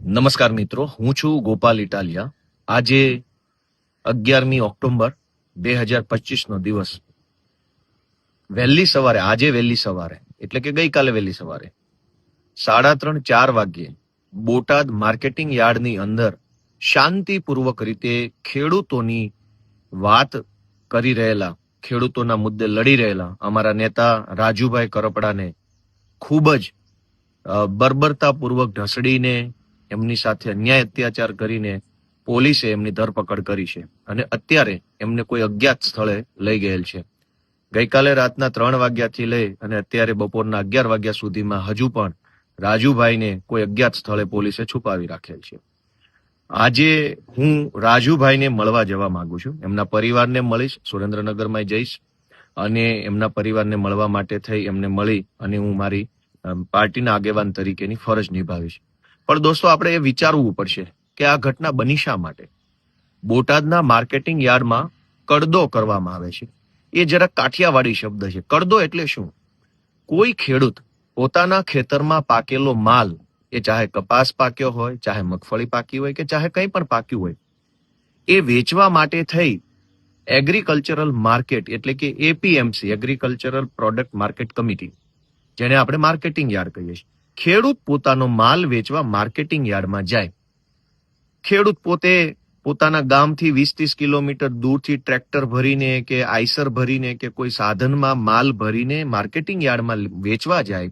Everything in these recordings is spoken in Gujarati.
નમસ્કાર મિત્રો, હું છું ગોપાલ ઇટાલિયા. આજે 11મી ઓક્ટોબર 2025 નો દિવસ આજે વહેલી સવારે એટલે કે ગઈકાલે વહેલી સવારે 3:30-4 વાગ્યે બોટાદ માર્કેટિંગ યાર્ડની અંદર શાંતિપૂર્વક રીતે ખેડૂતોની વાત કરી રહેલા, ખેડૂતોના મુદ્દે લડી રહેલા અમારા નેતા રાજુભાઈ કરપડાને ખૂબ જ બર્બરતાપૂર્વક ઢસડીને એમની સાથે અન્યાય અત્યાચાર કરીને પોલીસે એમની ધરપકડ કરી છે અને અત્યારે એમને કોઈ અજ્ઞાત સ્થળે લઈ ગયેલ છે. ગઈકાલે રાતના 3 વાગ્યાથી લઈ અને અત્યારે બપોરના 11 વાગ્યા સુધીમાં હજુ પણ રાજુભાઈને કોઈ અજ્ઞાત સ્થળે પોલીસે છુપાવી રાખેલ છે. આજે હું રાજુભાઈને મળવા જવા માંગુ છું. એમના પરિવારને મળીશ, સુરેન્દ્રનગરમાં જઈશ અને એમના પરિવારને મળવા માટે થઈ એમને મળી અને હું મારી પાર્ટીના આગેવાન તરીકેની ફરજ નિભાવીશ. પણ દોસ્તો, આપણે એ વિચારવું પડશે કે આ ઘટના બની શા માટે. બોટાદના માર્કેટિંગ યાર્ડમાં કડદો કરવામાં આવે છે. એ જરા કાઠિયાવાડી શબ્દ છે. કડદો એટલે શું? કોઈ ખેડૂત પોતાના ખેતરમાં પાકેલો માલ, એ ચાહે કપાસ પાક્યો હોય, ચાહે મગફળી પાકી હોય કે ચાહે કંઈ પણ પાક્યું હોય, એ વેચવા માટે થઈ એગ્રીકલ્ચરલ માર્કેટ એટલે કે APMC, agricultural product market committee, જેને આપણે માર્કેટિંગ યાર્ડ કહીએ છીએ, ખેડૂત પોતાનો માલ વેચવા માર્કેટિંગ યાર્ડમાં જાય. ખેડૂત પોતે પોતાના ગામથી 20-30 કિલોમીટર દૂરથી ટ્રેક્ટર ભરીને કે આઈસર ભરીને કે કોઈ સાધનમાં માલ ભરીને માર્કેટિંગ યાર્ડમાં વેચવા જાય.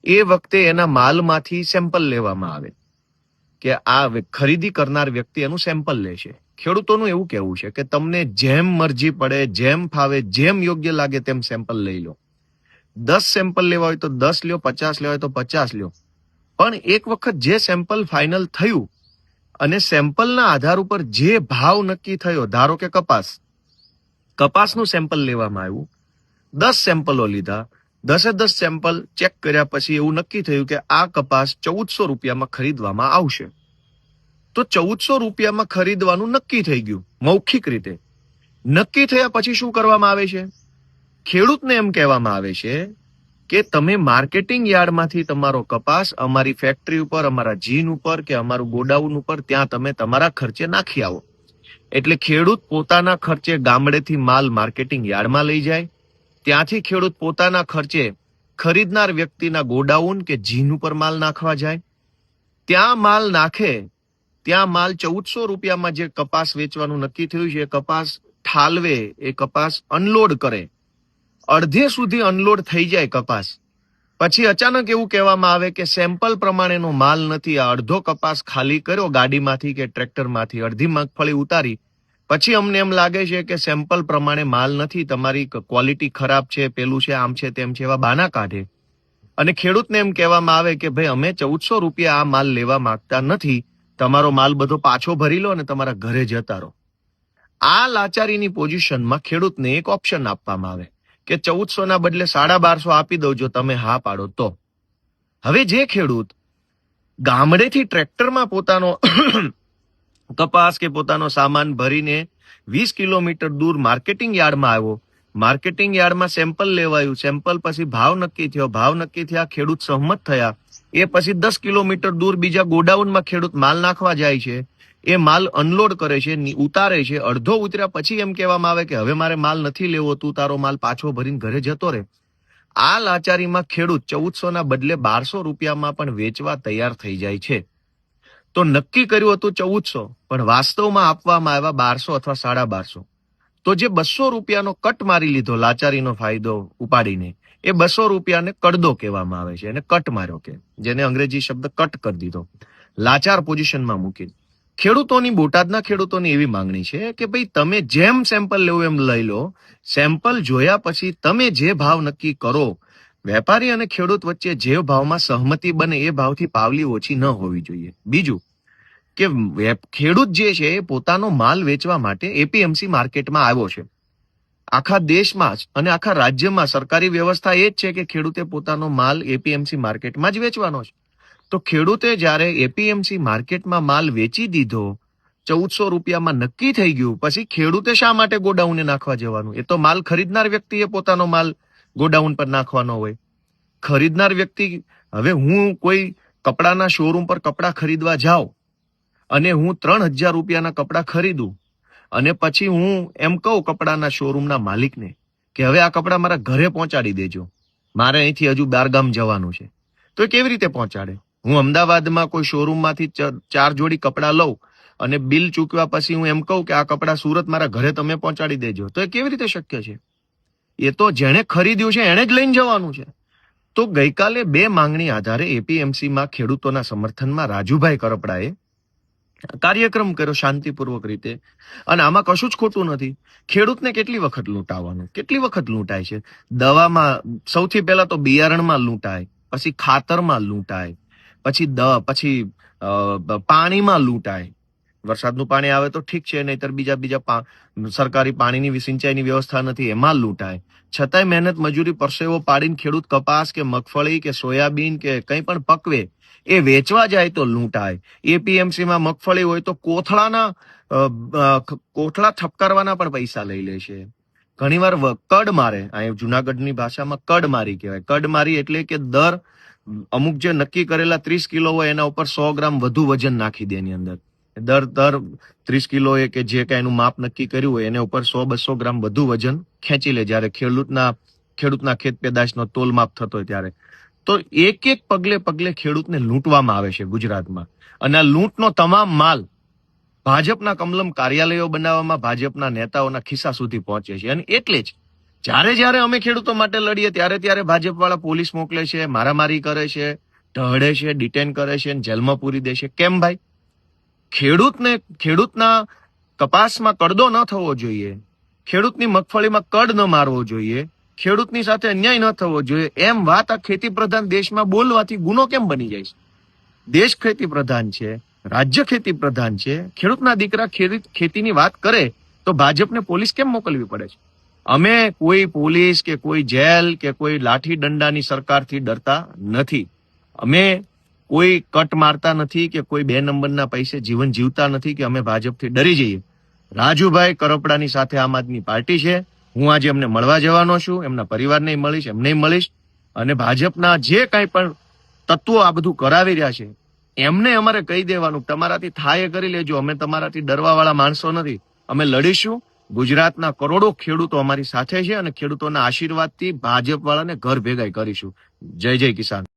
એ વખતે એના માલમાંથી સેમ્પલ લેવામાં આવે કે આ ખરીદી કરનાર વ્યક્તિ એનું સેમ્પલ લે છે. ખેડૂતોનું એવું કહેવું છે કે તમને જેમ મરજી પડે, જેમ ફાવે, જેમ યોગ્ય લાગે તેમ સેમ્પલ લઈ લો. 10 સેમ્પલ લેવા હોય તો 10 લ્યો, 50 લેવા હોય તો 50 લ્યો. પણ એક વખત જે સેમ્પલ ફાઇનલ થયું અને સેમ્પલના આધાર ઉપર જે ભાવ નક્કી થયો, ધારો કે કપાસનું સેમ્પલ લેવામાં આવ્યું, 10 સેમ્પલો લીધા, 10 સેમ્પલ ચેક કર્યા પછી એવું નક્કી થયું કે આ કપાસ 1400 રૂપિયામાં ખરીદવામાં આવશે. તો 1400 રૂપિયામાં ખરીદવાનું નક્કી થઈ ગયું. મૌખિક રીતે નક્કી થયા પછી શું કરવામાં આવે છે? ખેડૂતને એમ કહેવામાં આવે છે કે તમે માર્કેટિંગ યાર્ડમાંથી તમારો કપાસ અમારી ફેક્ટરી ઉપર, અમારા જીન ઉપર કે અમારું ગોડાઉન ઉપર ત્યાં તમે તમારા ખર્ચે નાખી આવો. એટલે ખેડૂત પોતાના ખર્ચે ગામડેથી માલ માર્કેટિંગ યાર્ડમાં લઈ જાય, ત્યાંથી ખેડૂત પોતાના ખર્ચે ખરીદનાર વ્યક્તિના ગોડાઉન કે જીન ઉપર માલ નાખવા જાય. ત્યાં માલ નાખે, ત્યાં માલ 1400 રૂપિયામાં જે કપાસ વેચવાનું નક્કી થયું છે એ કપાસ ઠાલવે, એ કપાસ અનલોડ કરે. અડધે સુધી અનલોડ થઈ જાય કપાસ, પછી અચાનક એવું કહેવામાં આવે કે સેમ્પલ પ્રમાણેનો માલ નથી. આ અડધો કપાસ ખાલી કર્યો ગાડીમાંથી કે ટ્રેક્ટરમાંથી, અડધી મગફળી ઉતારી, પછી અમને એમ લાગે છે કે સેમ્પલ પ્રમાણે માલ નથી, તમારી ક્વોલિટી ખરાબ છે, પેલું છે, આમ છે, તેમ છે, એવા બહાના કાઢે. અને ખેડૂતને એમ કહેવામાં આવે કે ભાઈ અમે 1400 રૂપિયા આ માલ લેવા માંગતા નથી, તમારો માલ બધો પાછો ભરી લો અને તમારા ઘરે જતા રહો. આ લાચારીની પોઝિશનમાં ખેડૂતને એક ઓપ્શન આપવામાં આવે કે 1400 ના બદલે 1250 આપી દઉં જો તમે હા પાડો તો. હવે જે ખેડૂત ગામડેથી ટ્રેક્ટરમાં પોતાનો કપાસ કે પોતાનો સામાન ભરીને 20 કિલોમીટર દૂર માર્કેટિંગ યાર્ડમાં આવ્યો, માર્કેટિંગ યાર્ડમાં સેમ્પલ લેવાયું, સેમ્પલ પછી ભાવ નક્કી થયો, ભાવ નક્કી થયા, ખેડૂત સહમત થયા, એ પછી 10 કિલોમીટર દૂર બીજા ગોડાઉનમાં ખેડૂત માલ નાખવા જાય છે. એ માલ અનલોડ કરે છે, ઉતારે છે. અડધો ઉતર્યા પછી એમ કહેવામાં આવે કે હવે મારે માલ નથી લેવો, તું તારો માલ પાછો ભરીને ઘરે જતો રહે. આ લાચારીમાં ખેડૂત 1400 ના બદલે 1200 રૂપિયામાં પણ વેચવા તૈયાર થઈ જાય છે. તો નક્કી કર્યું હતું 1400, પણ વાસ્તવમાં આપવામાં આવ્યા 1200 અથવા 1250. તો જે 200 રૂપિયાનો કટ મારી લીધો લાચારીનો ફાયદો ઉપાડીને, એ 200 રૂપિયાને કડદો કહેવામાં આવે છે, એને કટ માર્યો, કે જેને અંગ્રેજી શબ્દ કટ કરી દીધો, લાચાર પોઝિશનમાં મૂકી. બોટાદના ખેડૂતોની એવી માંગણી છે કે ભાઈ તમે જેમ સેમ્પલ લેવું એમ લઈ લો, સેમ્પલ જોયા પછી તમે જે ભાવ નક્કી કરો, વેપારી અને ખેડૂત વચ્ચે જે ભાવમાં સહમતિ બને એ ભાવથી પાવલી ઓછી ન હોવી જોઈએ. બીજું કે ખેડૂત જે છે એ પોતાનો માલ વેચવા માટે એપીએમસી માર્કેટમાં આવ્યો છે. આખા દેશમાં જ અને આખા રાજ્યમાં સરકારી વ્યવસ્થા એ જ છે કે ખેડૂતે પોતાનો માલ એપીએમસી માર્કેટમાં જ વેચવાનો છે. તો ખેડૂતે જ્યારે એપીએમસી માર્કેટમાં માલ વેચી દીધો, 1400 રૂપિયામાં નક્કી થઈ ગયું, પછી ખેડૂતે શા માટે ગોડાઉને નાખવા જવાનું? એ તો માલ ખરીદનાર વ્યક્તિએ પોતાનો માલ ગોડાઉન પર નાખવાનો હોય. ખરીદનાર વ્યક્તિ, હવે હું કોઈ કપડાના શોરૂમ પર કપડાં ખરીદવા જાઉં અને હું 3,000 રૂપિયાના કપડાં ખરીદું અને પછી હું એમ કહું કપડાના શોરૂમના માલિકને કે હવે આ કપડાં મારા ઘરે પહોંચાડી દેજો, મારે અહીંથી હજુ બારગામ જવાનું છે, તો એ કેવી રીતે પહોંચાડે? હું અમદાવાદમાં કોઈ શોરૂમમાંથી 4 જોડી કપડાં લઉં અને બિલ ચૂકવ્યા પછી હું એમ કહું કે આ કપડાં સુરત મારા ઘરે તમે પહોંચાડી દેજો, તો એ કેવી રીતે શક્ય છે? એ તો જેણે ખરીદ્યું છે એણે જ લઈને જવાનું છે. તો ગઈકાલે 2 માંગણી આધારે એપીએમસીમાં ખેડૂતોના સમર્થનમાં રાજુભાઈ કરપડાએ કાર્યક્રમ કર્યો શાંતિપૂર્વક રીતે. અને આમાં કશું જ ખોટું નથી. ખેડૂતને કેટલી વખત લૂંટાવાનું? કેટલી વખત લૂંટાય છે? દવામાં સૌથી પહેલા તો બિયારણમાં લૂંટાય, પછી ખાતરમાં લૂંટાય, પછી પાણીમાં લૂંટાય. વરસાદનું પાણી આવે તો ઠીક છે, નહીતર બીજા સરકારી પાણીની સિંચાઈની વ્યવસ્થા નથી, એમાં લૂંટાય. છતાંય મહેનત મજૂરી પરસેવો પાડીને ખેડૂત કપાસ કે મગફળી કે સોયાબીન કે કંઈ પણ પકવે એ વેચવા જાય તો લૂંટાય. એપીએમસીમાં મગફળી હોય તો કોથળા ઠપકારવાના પણ પૈસા લઈ લે છે. ઘણીવાર કડ મારે, અહીં જુનાગઢની ભાષામાં કડ મારી કહેવાય. કડ મારી એટલે કે દર અમુક જે નક્કી કરેલા 30 કિલો હોય એના ઉપર 100 ગ્રામ વધુ વજન નાખી દે એની અંદર. દર 30 કિલો એ કે જે કાંઈ એનું માપ નક્કી કર્યું હોય એના ઉપર 100-200 ગ્રામ વધુ વજન ખેંચી લે જ્યારે ખેડૂતના ખેત પેદાશનો તોલ માપ થતો હોય ત્યારે. તો એક પગલે ખેડૂતને લૂંટવામાં આવે છે ગુજરાતમાં. અને આ લૂંટનો તમામ માલ ભાજપના કમલમ કાર્યાલયો બનાવવામાં ભાજપના નેતાઓના ખિસ્સા સુધી પહોંચે છે. અને એટલે જ જ્યારે અમે ખેડૂતો માટે લડીએ ત્યારે ભાજપ વાળા પોલીસ મોકલે છે, મારામારી કરે છે, ઢહડે છે, ડિટેન કરે છે, જેલમાં પૂરી દે છે. કેમ ભાઈ? ખેડૂતના કપાસમાં કડદો ન થવો જોઈએ, ખેડૂતની મગફળીમાં કડ ન મારવો જોઈએ, ખેડૂતની સાથે અન્યાય ન થવો જોઈએ, એમ વાત આ ખેતી પ્રધાન દેશમાં બોલવાથી ગુનો કેમ બની જાય છે? દેશ ખેતી પ્રધાન છે, રાજ્ય ખેતી પ્રધાન છે. ખેડૂતના દીકરા ખેતીની વાત કરે તો ભાજપને પોલીસ કેમ મોકલવી પડે છે? અમે કોઈ પોલીસ કે કોઈ જેલ કે કોઈ લાઠી દંડાની સરકારથી ડરતા નથી. અમે કોઈ કટ મારતા નથી કે કોઈ 2 નંબરના પૈસે જીવન જીવતા નથી કે અમે ભાજપથી ડરી જઈએ. રાજુભાઈ કરપડાની સાથે આમ આદમી પાર્ટી છે. હું આજે એમને મળવા જવાનો છું, એમના પરિવારને મળીશ, એમને મળીશ. અને ભાજપના જે કાંઈ પણ તત્વો આ બધું કરાવી રહ્યા છે એમને અમારે કહી દેવાનું, તમારાથી થાય કરી લેજો, અમે તમારાથી ડરવા વાળા માણસો નથી, અમે લડીશું. ગુજરાતના કરોડો ખેડૂતો અમારી સાથે છે અને ખેડૂતોના આશીર્વાદથી ભાજપ વાળાને ઘર ભેગા કરીશું. જય જય કિસાન.